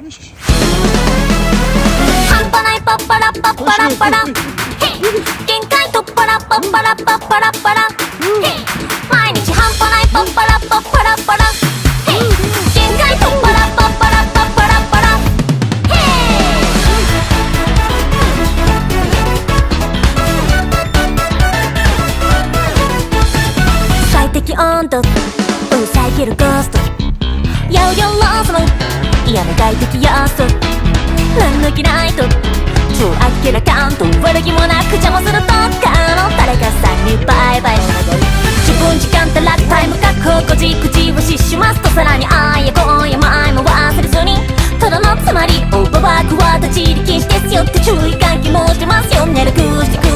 よし。半端ないパッパラッパッパラッパラ、限界突破ラッパッパラッパッパラッパラ、毎日半端ないパッパラッパッパラッパラ、限界突破ラッパッパラッパッパラッパラ、最適温度抑えるゴースト、やおよロースも嫌な外的要素、何の気ないと超あっけらかんと悪気もなく邪魔するどっかの誰かさんにバイバイ、自分時間とラックタイム確保、こじくじをししますと、さらに愛や恋や前も忘れずに、ただのつまりオーバーバックは立ち入り禁止ですよって注意喚起もしてますよ、寝るくして